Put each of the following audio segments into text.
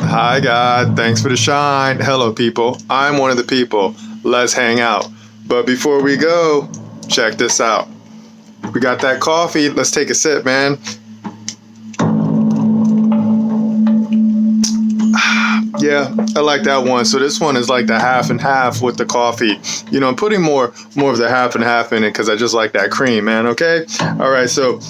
Hi, God. Thanks for the shine. Hello, people. I'm one of the people. Let's hang out. But before we go, check this out. We got that coffee. Let's take a sip, man. Yeah, I like that one. So this one is like the half and half with the coffee. You know, I'm putting more of the half and half in it because I just like that cream, man. Okay. All right. So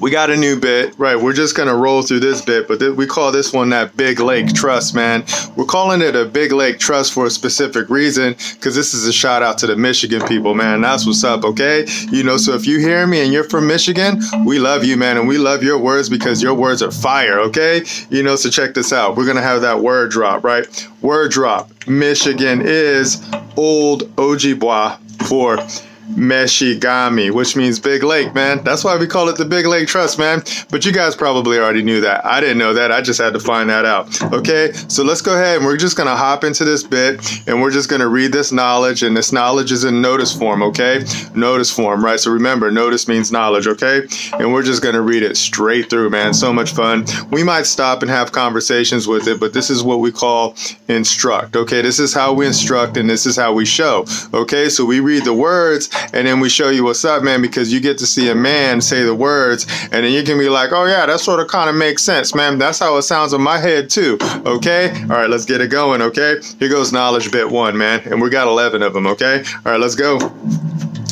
we got a new bit, right? We're just going to roll through this bit, but we call this one that Big Lake Trust, man. We're calling it a Big Lake Trust for a specific reason, because this is a shout out to the Michigan people, man. That's what's up, okay? You know, so if you hear me and you're from Michigan, we love you, man, and we love your words because your words are fire, okay? You know, so check this out. We're going to have that word drop, right? Word drop. Michigan is Old Ojibwa for Meshigami, which means Big Lake, man. That's why we call it the Big Lake Trust, man. But you guys probably already knew that. I didn't know that. I just had to find that out. Okay, so let's go ahead and we're just going to hop into this bit and we're just going to read this knowledge, and this knowledge is in notice form, okay? Notice form, right? So remember, notice means knowledge, okay? And we're just going to read it straight through, man. So much fun. We might stop and have conversations with it, but this is what we call instruct, okay? This is how we instruct and this is how we show, okay? So we read the words and then we show you what's up, man, because you get to see a man say the words and then you can be like, oh yeah, that sort of kind of makes sense, man. That's how it sounds in my head too, okay? All right, let's get it going, okay? Here goes knowledge bit 1, man, and we got 11 of them, okay? All right, let's go.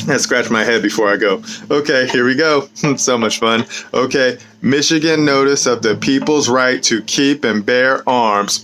I scratch my head before I go. Okay, here we go. So much fun. Okay, Michigan notice of the people's right to keep and bear arms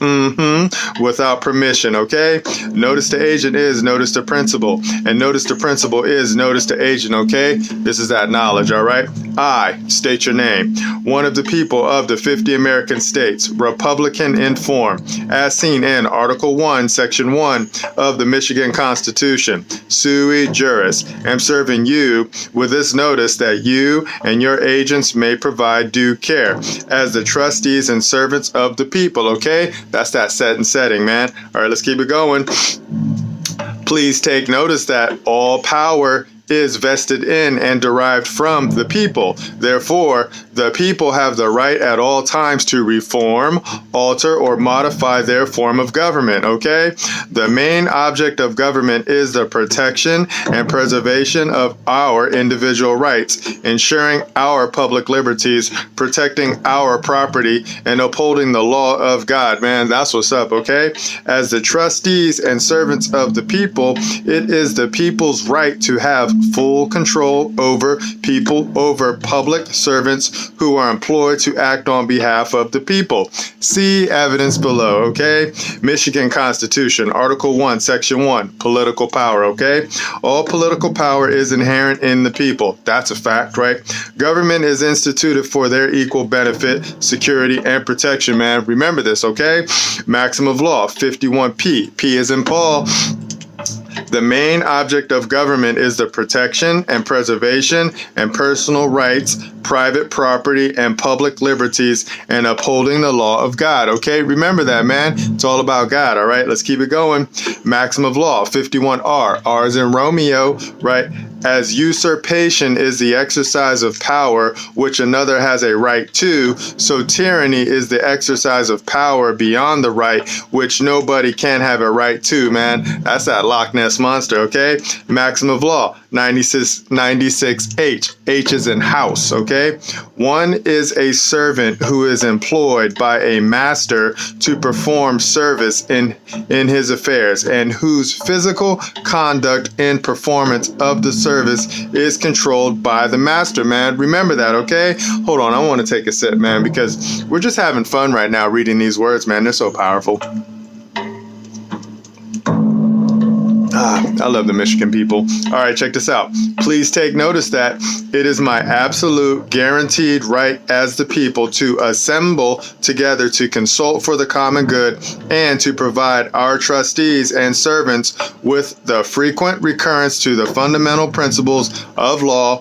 without permission, okay? Notice the agent is notice the principal, and notice the principal is notice the agent, okay? This is that knowledge, all right? I, state your name, one of the people of the 50 American states, Republican in form, as seen in Article 1, Section 1 of the Michigan Constitution, sui juris, am serving you with this notice that you and your agents may provide due care as the trustees and servants of the people, okay? That's that set and setting, man. All right, let's keep it going. Please take notice that all power is vested in and derived from the people. Therefore, the people have the right at all times to reform, alter, or modify their form of government, okay? The main object of government is the protection and preservation of our individual rights, ensuring our public liberties, protecting our property, and upholding the law of God, man. That's what's up, okay? As the trustees and servants of the people, it is the people's right to have full control over people, over public servants who are employed to act on behalf of the people. See evidence below, okay? Michigan Constitution, Article 1, Section 1, political power, okay? All political power is inherent in the people. That's a fact, right? Government is instituted for their equal benefit, security, and protection, man. Remember this, okay? Maxim of law, 51P. P is in Paul. The main object of government is the protection and preservation and personal rights, private property, and public liberties, and upholding the law of God. Okay, remember that, man. It's all about God, all right? Let's keep it going. Maxim of law, 51R. R is in Romeo, right? As usurpation is the exercise of power which another has a right to, so tyranny is the exercise of power beyond the right which nobody can have a right to, man. That's that Loch Ness monster, okay? Maxim of law, 96H. H is in house, okay? One is a servant who is employed by a master to perform service in his affairs, and whose physical conduct in performance of the service is controlled by the master, man. Remember that, okay? Hold on, I want to take a sip, man, because we're just having fun right now reading these words, man. They're so powerful. I love the Michigan people. All right, check this out. Please take notice that it is my absolute guaranteed right as the people to assemble together to consult for the common good and to provide our trustees and servants with the frequent recurrence to the fundamental principles of law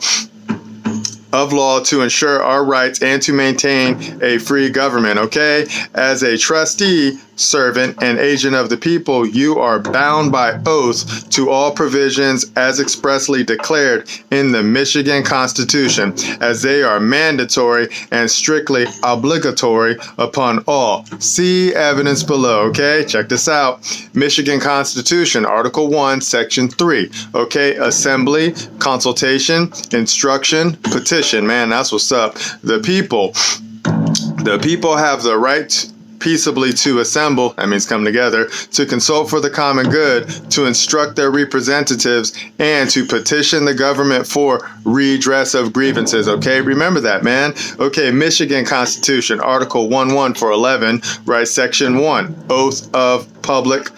to ensure our rights and to maintain a free government, okay? As a trustee servant, and agent of the people, you are bound by oath to all provisions as expressly declared in the Michigan Constitution, as they are mandatory and strictly obligatory upon all. See evidence below, okay? Check this out. Michigan Constitution, Article 1, Section 3, okay? Assembly, consultation, instruction, petition. Man, that's what's up. The people have the right peaceably to assemble, that means come together, to consult for the common good, to instruct their representatives, and to petition the government for redress of grievances. Okay, remember that, man. Okay, Michigan Constitution, Article 1 for 11, right, Section 1, Oath of Public.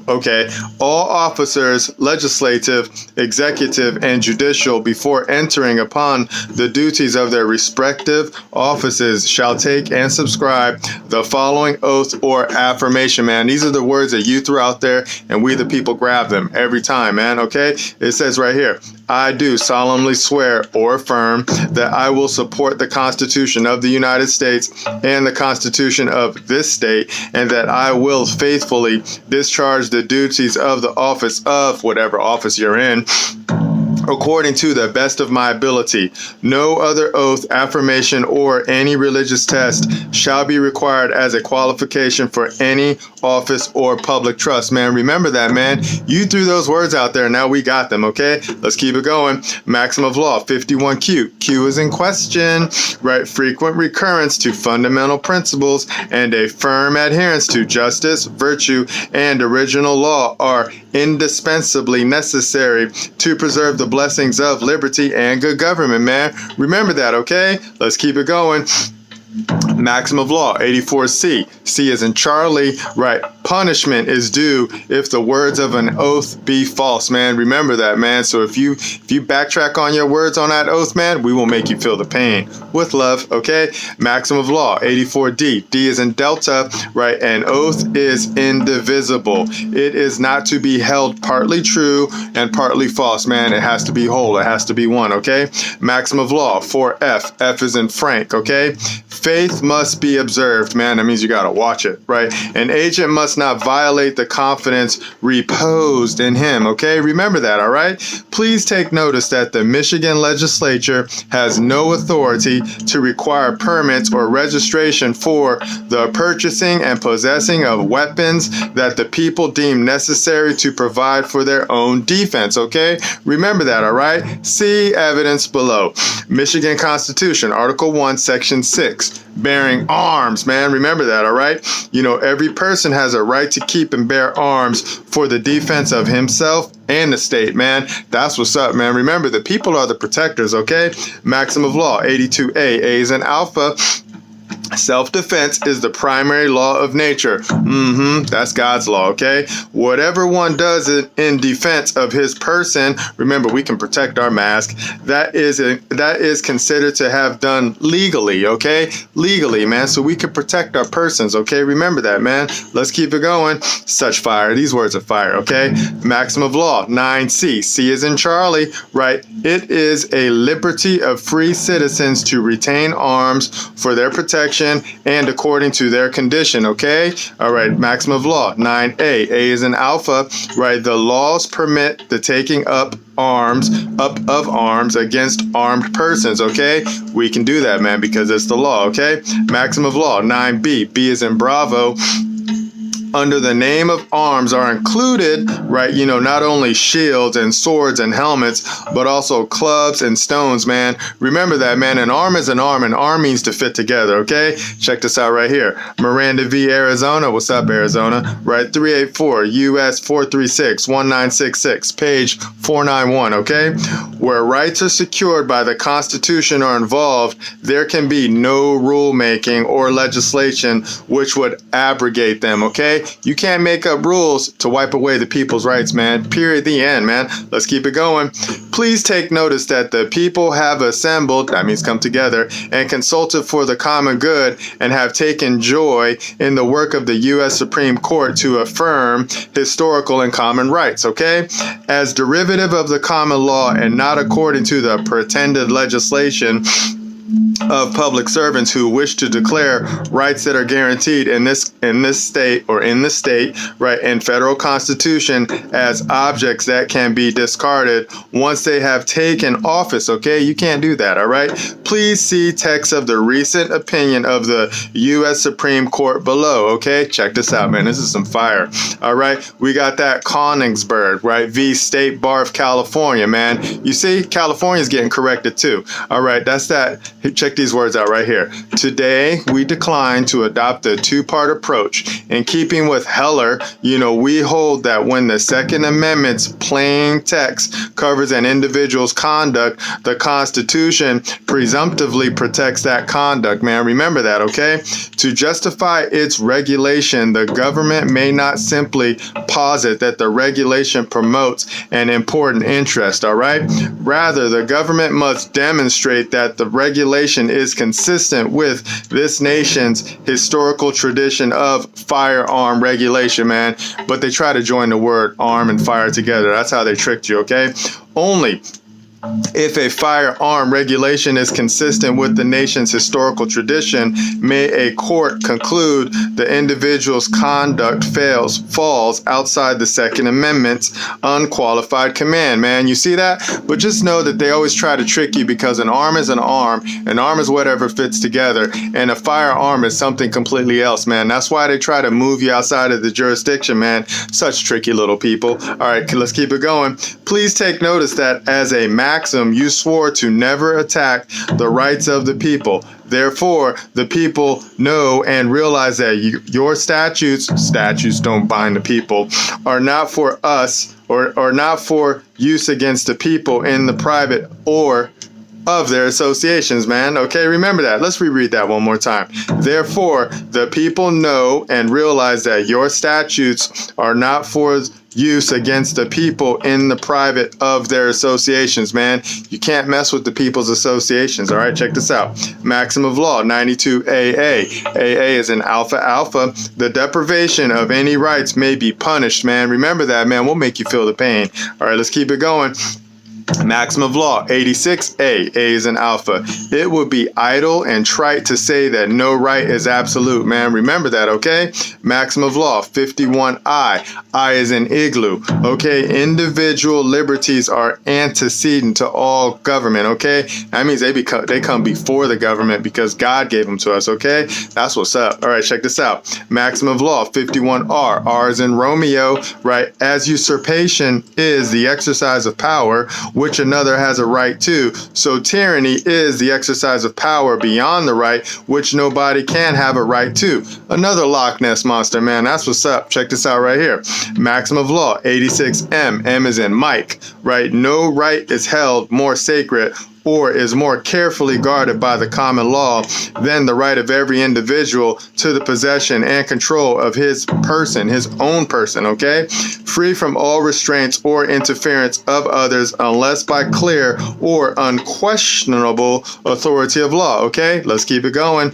Okay, all officers, legislative, executive, and judicial, before entering upon the duties of their respective offices, shall take and subscribe the following oath or affirmation, man. These are the words that you threw out there, and we the people grab them every time, man, okay? It says right here, I do solemnly swear or affirm that I will support the Constitution of the United States and the Constitution of this state, and that I will faithfully discharge the duties of the office of whatever office you're in, according to the best of my ability. No other oath, affirmation, or any religious test shall be required as a qualification for any office or public trust. Man, remember that, man. You threw those words out there, now we got them, okay? Let's keep it going. Maxim of law, 51Q. Q is in question, right? Frequent recurrence to fundamental principles and a firm adherence to justice, virtue, and original law are indispensably necessary to preserve the blessings of liberty and good government, man. Remember that, okay? Let's keep it going. Maxim of law, 84C. C as in Charlie, right? Punishment is due if the words of an oath be false, man. Remember that, man. So if you backtrack on your words on that oath, man, we will make you feel the pain. With love, okay? Maxim of law, 84D. D is in Delta, right? An oath is indivisible. It is not to be held partly true and partly false, man. It has to be whole. It has to be one, okay? Maxim of law, 4F. F is in Frank, okay? Faith must be observed, man. That means you got to watch it, right? An agent must not violate the confidence reposed in him, okay? Remember that, all right? Please take notice that the Michigan legislature has no authority to require permits or registration for the purchasing and possessing of weapons that the people deem necessary to provide for their own defense, okay? Remember that, all right? See evidence below. Michigan Constitution, Article 1, Section 6. Bearing arms, man. Remember that, all right? You know, every person has a right to keep and bear arms for the defense of himself and the state, man. That's what's up, man. Remember, the people are the protectors, okay? Maxim of law, 82A. A is in Alpha. Self-defense is the primary law of nature. That's God's law, okay? Whatever one does in defense of his person, remember, we can protect our mask. That is considered to have done legally, okay? Legally, man. So we can protect our persons, okay? Remember that, man. Let's keep it going. Such fire. These words are fire, okay? Maxim of law, 9C. C is in Charlie, right? It is a liberty of free citizens to retain arms for their protection and according to their condition, okay? All right, maxim of law, 9A. A is in Alpha, right? The laws permit the taking up of arms against armed persons, okay? We can do that, man, because it's the law, okay? Maxim of law, 9B. B is in Bravo. Under the name of arms are included, right, you know, not only shields and swords and helmets, but also clubs and stones, man. Remember that, man. An arm is an arm. An arm means to fit together, okay? Check this out right here. Miranda v. Arizona. What's up, Arizona? Right, 384 U.S. 436 1966, page 491, okay? Where rights are secured by the Constitution are involved, there can be no rulemaking or legislation which would abrogate them, okay? You can't make up rules to wipe away the people's rights, man. Period. The end, man. Let's keep it going. Please take notice that the people have assembled, that means come together, and consulted for the common good and have taken joy in the work of the U.S. Supreme Court to affirm historical and common rights, okay? As derivative of the common law and not according to the pretended legislation of public servants who wish to declare rights that are guaranteed in this state, right, and federal constitution as objects that can be discarded once they have taken office. Okay, you can't do that. All right, please see text of the recent opinion of the U.S. Supreme Court below. Okay, check this out, man. This is some fire. All right, we got that Konigsberg, right, v. State Bar of California, man. You see, California's getting corrected too. All right, that's that. Check these words out right here. Today, we decline to adopt a two-part approach. In keeping with Heller, we hold that when the Second Amendment's plain text covers an individual's conduct, the Constitution presumptively protects that conduct, man. Remember that, okay? To justify its regulation, the government may not simply posit that the regulation promotes an important interest, all right? Rather, the government must demonstrate that the regulation is consistent with this nation's historical tradition of firearm regulation, man. But they try to join the word arm and fire together. That's how they tricked you, okay? Only if a firearm regulation is consistent with the nation's historical tradition, may a court conclude the individual's conduct falls outside the Second Amendment's unqualified command. Man, you see that? But just know that they always try to trick you, because an arm is an arm is whatever fits together, and a firearm is something completely else, man. That's why they try to move you outside of the jurisdiction, man. Such tricky little people. All right, let's keep it going. Please take notice that as a maxim, you swore to never attack the rights of the people. Therefore, the people know and realize that your statutes don't bind the people, are not for us or are not for use against the people in the private or of their associations, man. Okay, remember that. Let's reread that one more time. Therefore, the people know and realize that your statutes are not for use against the people in the private of their associations, man. You can't mess with the people's associations. All right, check this out. Maxim of law 92AA. AA is an alpha. The deprivation of any rights may be punished, man. Remember that, man. We'll make you feel the pain. All right, let's keep it going. Maxim of law 86A. A is an alpha. It would be idle and trite to say that no right is absolute, man. Remember that, okay? Maxim of law 51I. I is an igloo. Okay, individual liberties are antecedent to all government. Okay, that means they come before the government because God gave them to us. Okay, that's what's up. All right, check this out. Maxim of law 51R. R is in Romeo. Right, as usurpation is the exercise of power which another has a right to, so tyranny is the exercise of power beyond the right which nobody can have a right to. Another Loch Ness monster, man. That's what's up. Check this out right here. Maxim of law 86M. M is in Mike. Right, no right is held more sacred or is more carefully guarded by the common law than the right of every individual to the possession and control of his person, his own person, okay? Free from all restraints or interference of others unless by clear or unquestionable authority of law, okay? Let's keep it going.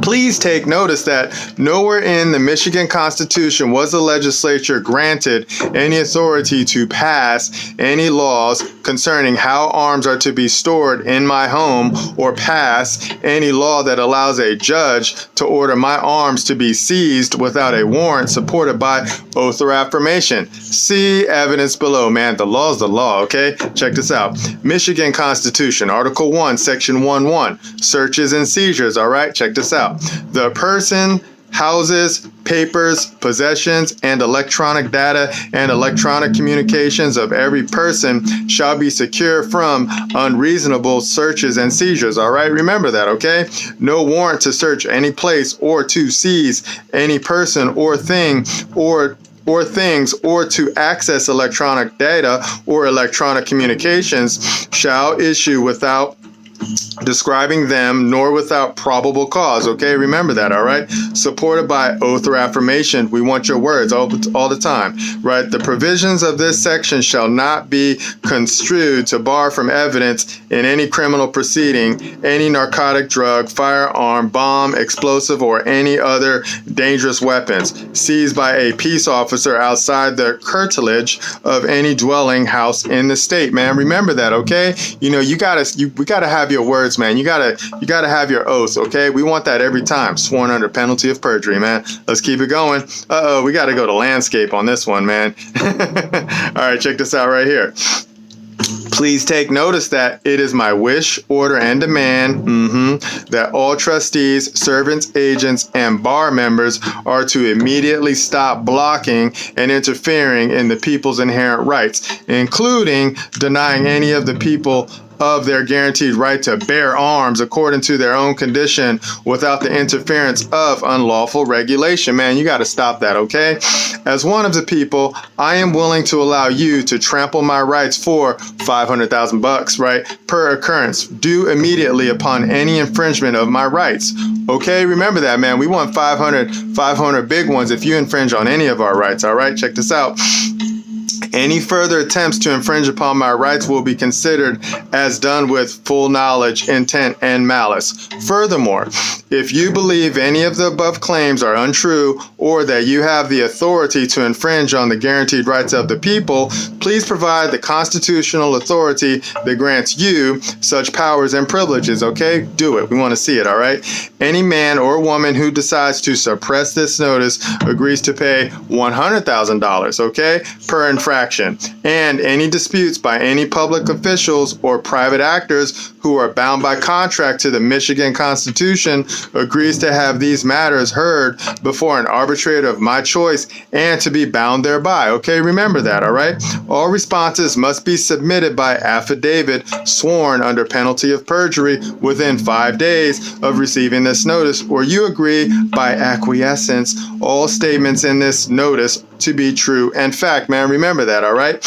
Please take notice that nowhere in the Michigan Constitution was the legislature granted any authority to pass any laws concerning how arms are to be stored in my home or pass any law that allows a judge to order my arms to be seized without a warrant supported by oath or affirmation. See evidence below, man. The law is the law, okay? Check this out. Michigan Constitution, Article 1, Section 1:1. Searches and seizures, all right? Check this out. The person, houses, papers, possessions, and electronic data and electronic communications of every person shall be secure from unreasonable searches and seizures. All right, remember that, okay? No warrant to search any place or to seize any person or thing or things or to access electronic data or electronic communications shall issue without describing them nor without probable cause. Okay, remember that. All right, supported by oath or affirmation. We want your words all the time, right? The provisions of this section shall not be construed to bar from evidence in any criminal proceeding any narcotic, drug, firearm, bomb, explosive, or any other dangerous weapons seized by a peace officer outside the curtilage of any dwelling house in the state. Man, remember that. Okay, we gotta have have your words, man. You gotta have your oath, okay? We want that every time, sworn under penalty of perjury, man. Let's keep it going. We gotta go to landscape on this one, man. All right, check this out right here. Please take notice that it is my wish, order, and demand that all trustees, servants, agents, and bar members are to immediately stop blocking and interfering in the people's inherent rights, including denying any of the people of their guaranteed right to bear arms according to their own condition without the interference of unlawful regulation. Man, you got to stop that, okay? As one of the people, I am willing to allow you to trample my rights for $500,000, right, per occurrence, due immediately upon any infringement of my rights. Okay, remember that, man. We want 500 big ones if you infringe on any of our rights, all right? Check this out. Any further attempts to infringe upon my rights will be considered as done with full knowledge, intent, and malice. Furthermore, if you believe any of the above claims are untrue or that you have the authority to infringe on the guaranteed rights of the people, please provide the constitutional authority that grants you such powers and privileges, okay? Do it. We want to see it, all right? Any man or woman who decides to suppress this notice agrees to pay $100,000, okay, per infraction. And any disputes by any public officials or private actors who are bound by contract to the Michigan Constitution agrees to have these matters heard before an arbitrator of my choice and to be bound thereby. Okay, remember that, all right? All responses must be submitted by affidavit sworn under penalty of perjury within 5 days of receiving this notice, or you agree by acquiescence all statements in this notice to be true and fact. Man, remember that, all right?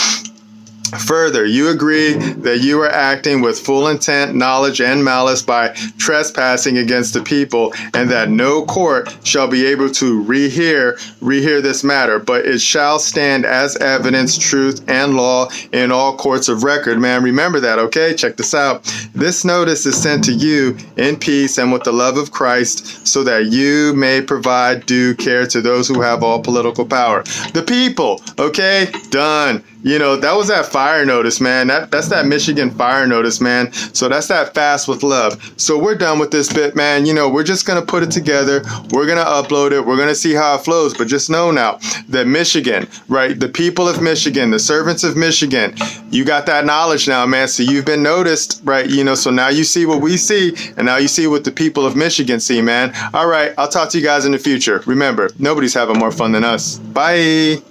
Further, you agree that you are acting with full intent, knowledge, and malice by trespassing against the people, and that no court shall be able to rehear this matter, but it shall stand as evidence, truth, and law in all courts of record. Man, remember that, okay? Check this out. This notice is sent to you in peace and with the love of Christ, so that you may provide due care to those who have all political power. The people, okay? Done. You know, that was that fire notice, man. That's that Michigan fire notice, man. So that's that fast with love. So we're done with this bit, man. You know, we're just going to put it together. We're going to upload it. We're going to see how it flows. But just know now that Michigan, right, the people of Michigan, the servants of Michigan, you got that knowledge now, man. So you've been noticed, right? You know, so now you see what we see, and now you see what the people of Michigan see, man. All right, I'll talk to you guys in the future. Remember, nobody's having more fun than us. Bye.